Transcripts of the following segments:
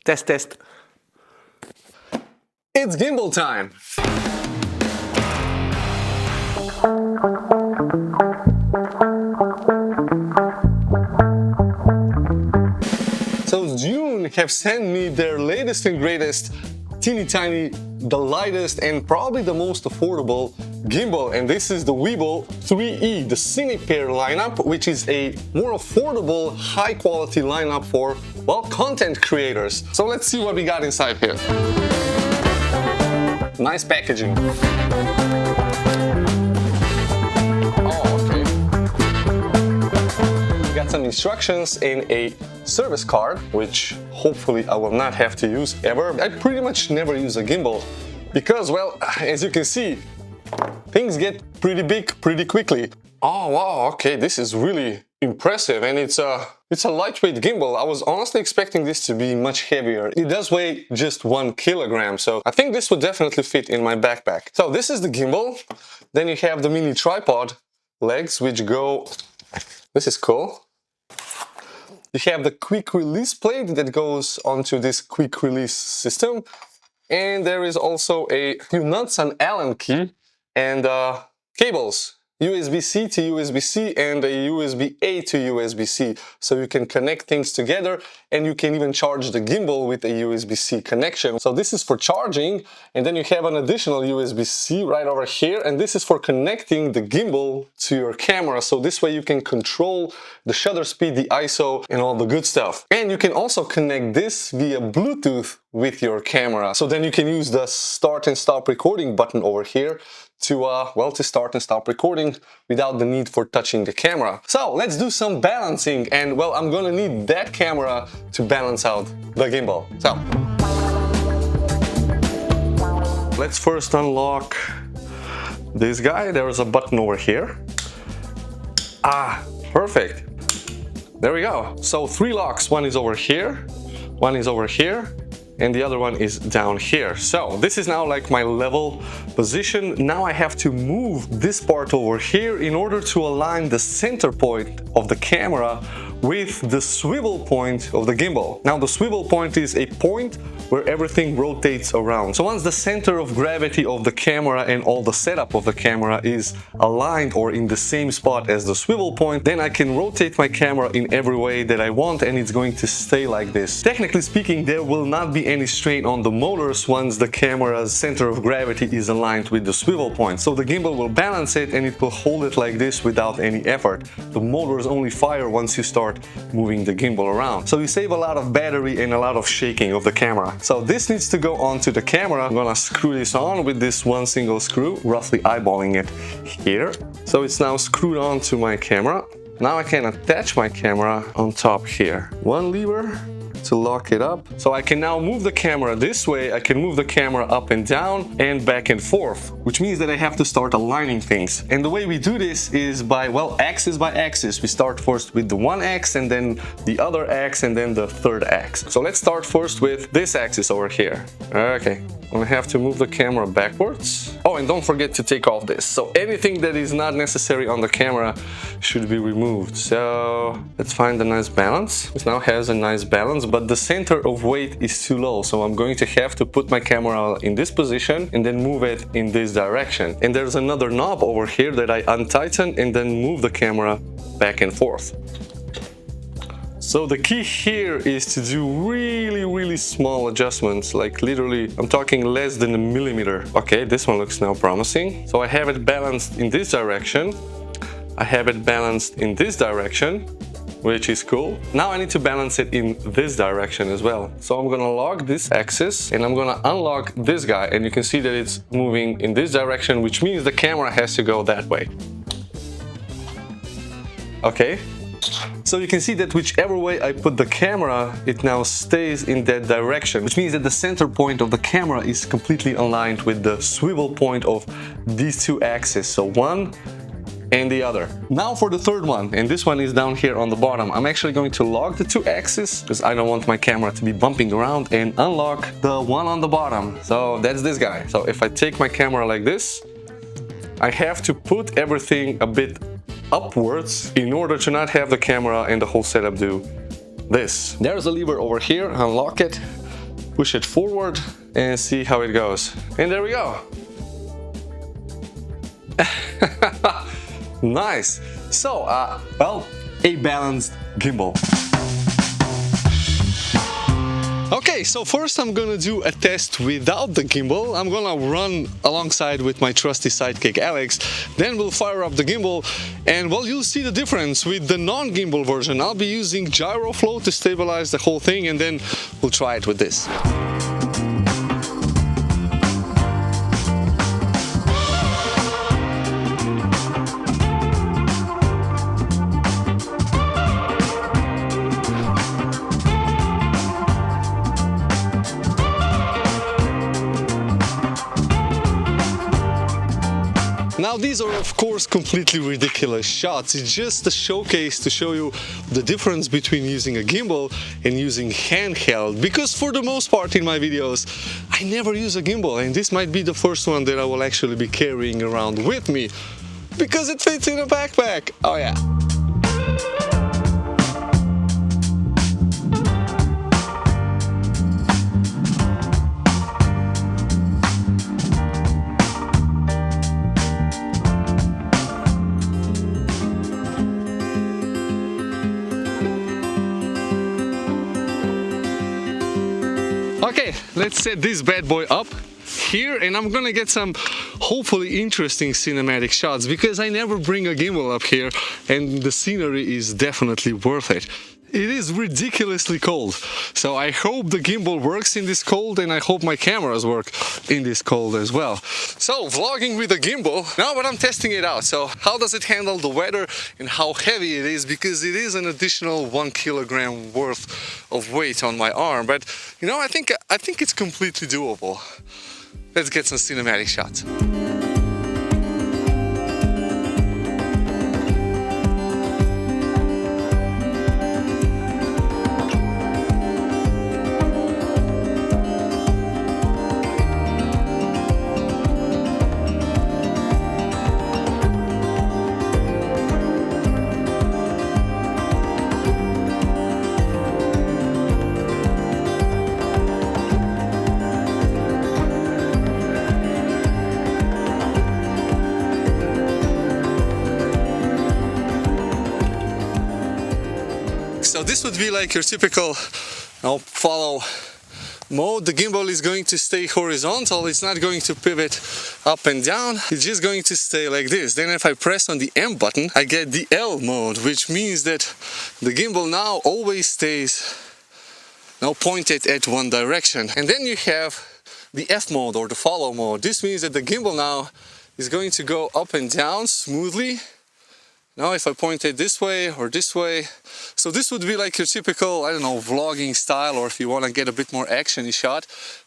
Test, test. It's gimbal time. So Zhiyun have sent me their latest and greatest, teeny tiny, the lightest and probably the most affordable gimbal, and this is the Weebill 3E, the Cinepeer lineup, which is a more affordable, high quality lineup for, well, content creators. So let's see what we got inside here. Nice packaging. Got some instructions in a service card, which hopefully I will not have to use ever. I pretty much never use a gimbal because, well, as you can see, things get pretty big pretty quickly. Oh wow, okay, this is really impressive, and it's a lightweight gimbal. I was honestly expecting this to be much heavier. It does weigh just 1 kilogram, so I think this would definitely fit in my backpack. So this is the gimbal. Then you have the mini tripod legs, which go... This is cool. You have the quick release plate that goes onto this quick release system. And there is also a few nuts, an Allen key, and cables. USB-C to USB-C and a USB-A to USB-C, so you can connect things together, and you can even charge the gimbal with a USB-C connection. So this is for charging, and then you have an additional USB-C right over here, and this is for connecting the gimbal to your camera, so this way you can control the shutter speed, the ISO, and all the good stuff. And you can also connect this via Bluetooth with your camera, so then you can use the start and stop recording button over here to well, to start and stop recording without the need for touching the camera. So let's do some balancing, and well, I'm gonna need that camera to balance out the gimbal. So let's first unlock this guy. There's a button over here. Perfect. There we go. So 3 locks. One is over here, one is over here, and the other one is down here. So this is now like my level position. Now I have to move this part over here in order to align the center point of the camera with the swivel point of the gimbal. Now the swivel point is a point where everything rotates around. So once the center of gravity of the camera and all the setup of the camera is aligned or in the same spot as the swivel point, then I can rotate my camera in every way that I want, and it's going to stay like this. Technically speaking, there will not be any strain on the motors once the camera's center of gravity is aligned with the swivel point. So the gimbal will balance it and it will hold it like this without any effort. The motors only fire once you start moving the gimbal around. So you save a lot of battery and a lot of shaking of the camera. So this needs to go onto the camera. I'm gonna screw this on with this one single screw, roughly eyeballing it here. So it's now screwed onto my camera. Now I can attach my camera on top here. One lever to lock it up. So I can now move the camera this way, I can move the camera up and down and back and forth, which means that I have to start aligning things. And the way we do this is by, well, axis by axis. We start first with the one X and then the other X and then the third X. So let's start first with this axis over here. Okay, I'm gonna have to move the camera backwards. Oh, and don't forget to take off this. So anything that is not necessary on the camera should be removed. So let's find a nice balance. This now has a nice balance, but the center of weight is too low, so I'm going to have to put my camera in this position and then move it in this direction. And there's another knob over here that I untighten and then move the camera back and forth. So the key here is to do really small adjustments, like literally, I'm talking less than a millimeter. Okay, this one looks now promising. So I have it balanced in this direction. I have it balanced in this direction, which is cool. Now I need to balance it in this direction as well. So I'm gonna lock this axis and I'm gonna unlock this guy, and you can see that it's moving in this direction, which means the camera has to go that way. Okay. So you can see that whichever way I put the camera, it now stays in that direction, which means that the center point of the camera is completely aligned with the swivel point of these two axes. So one and the other. Now for the third one, and this one is down here on the bottom. I'm actually going to lock the two axes because I don't want my camera to be bumping around, and unlock the one on the bottom. So that's this guy. So if I take my camera like this, I have to put everything a bit upwards in order to not have the camera and the whole setup do this. There's a lever over here, unlock it. push it forward and see how it goes. And there we go. Nice. So, well, a balanced gimbal. Okay, so first I'm gonna do a test without the gimbal. I'm gonna run alongside with my trusty sidekick Alex, then we'll fire up the gimbal, and well, you'll see the difference with the non-gimbal version. I'll be using gyro flow to stabilize the whole thing, and then we'll try it with this. Now these are of course completely ridiculous shots. It's just a showcase to show you the difference between using a gimbal and using handheld, because for the most part in my videos I never use a gimbal, and this might be the first one that I will actually be carrying around with me because it fits in a backpack. Oh yeah. Okay, let's set this bad boy up here, and I'm gonna get some hopefully interesting cinematic shots, because I never bring a gimbal up here and the scenery is definitely worth it. It is ridiculously cold, so I hope the gimbal works in this cold, and I hope my cameras work in this cold as well. So, vlogging with a gimbal, now but I'm testing it out. So, how does it handle the weather and how heavy it is, because it is an additional 1 kilogram worth of weight on my arm. But, you know, I think it's completely doable. Let's get some cinematic shots. So this would be like your typical follow mode. The gimbal is going to stay horizontal, it's not going to pivot up and down, it's just going to stay like this. Then if I press on the M button, I get the L mode, which means that the gimbal now always stays pointed at one direction. And then you have the F mode, or the follow mode. This means that the gimbal now is going to go up and down smoothly. Now if I point it this way or this way, so this would be like your typical, I don't know, vlogging style, or if you want to get a bit more action-y shot,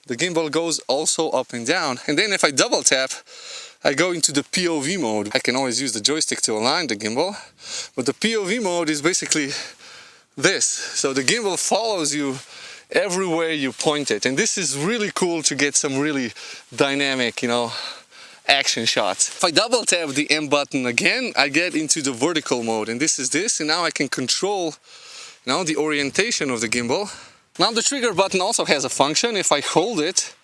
the gimbal goes also up and down. And then if I double tap, I go into the POV mode. I can always use the joystick to align the gimbal, but the POV mode is basically this. So the gimbal follows you everywhere you point it, and this is really cool to get some really dynamic, action shots. If I double tap the M button again, I get into the vertical mode, and this is this, and now I can control the orientation of the gimbal. Now the trigger button also has a function. If I hold it,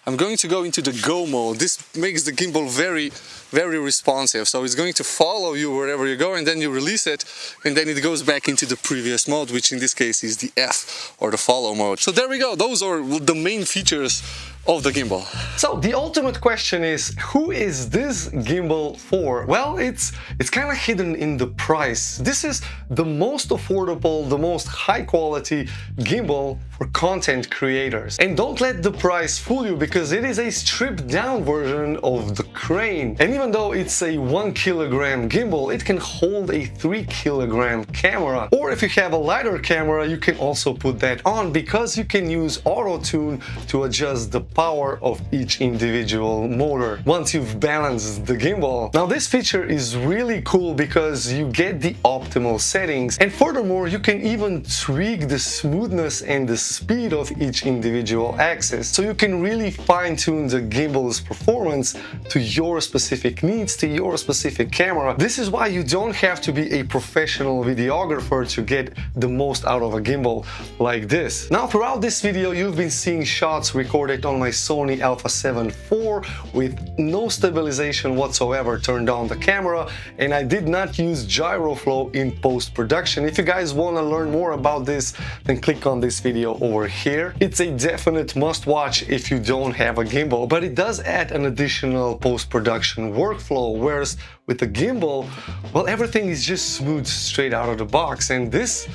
I'm going to go into the go mode. This makes the gimbal very, very responsive. So it's going to follow you wherever you go, and then you release it, and then it goes back into the previous mode, which in this case is the F, or the follow mode. So there we go. Those are the main features of the gimbal. So the ultimate question is, who is this gimbal for? Well, it's kind of hidden in the price. This is the most affordable, the most high quality gimbal for content creators. And don't let the price fool you, because it is a stripped down version of the crane. And even though it's a 1 kilogram gimbal, it can hold a 3 kilogram camera. Or if you have a lighter camera, you can also put that on, because you can use auto tune to adjust the power of each individual motor once you've balanced the gimbal. Now this feature is really cool because you get the optimal settings, and furthermore you can even tweak the smoothness and the speed of each individual axis, so you can really fine-tune the gimbal's performance to your specific specific needs, to your specific camera. This is why you don't have to be a professional videographer to get the most out of a gimbal like this. Now, throughout this video, you've been seeing shots recorded on my Sony Alpha 7 IV with no stabilization whatsoever turned on the camera, and I did not use gyro flow in post-production. If you guys want to learn more about this, then click on this video over here. It's a definite must-watch if you don't have a gimbal, but it does add an additional post-production workflow, whereas with the gimbal, well, everything is just smooth straight out of the box, and this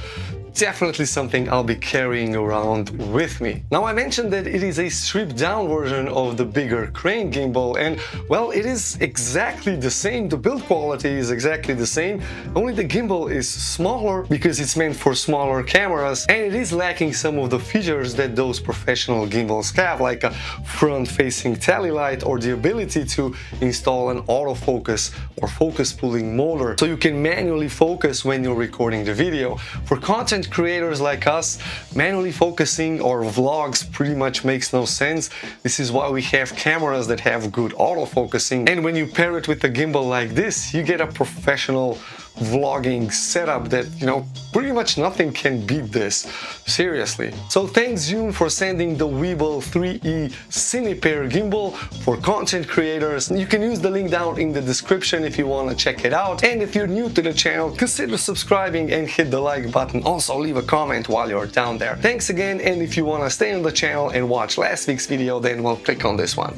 definitely something I'll be carrying around with me. Now, I mentioned that it is a stripped down version of the bigger crane gimbal, and well, it is exactly the same. The build quality is exactly the same, only the gimbal is smaller because it's meant for smaller cameras, and it is lacking some of the features that those professional gimbals have, like a front-facing tally light or the ability to install an autofocus or focus pulling motor so you can manually focus when you're recording the video. For content creators like us, manually focusing or vlogs pretty much makes no sense. This is why we have cameras that have good autofocusing, and when you pair it with a gimbal like this, you get a professional vlogging setup that, you know, pretty much nothing can beat this. Seriously. So thanks Zhiyun for sending the Weebill 3E Cinepeer gimbal for content creators. You can use the link down in the description if you want to check it out, and if you're new to the channel, consider subscribing and hit the like button. Also leave a comment while you're down there. Thanks again, and if you want to stay on the channel and watch last week's video, then well, click on this one.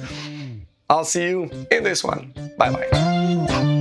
I'll see you in this one. Bye bye.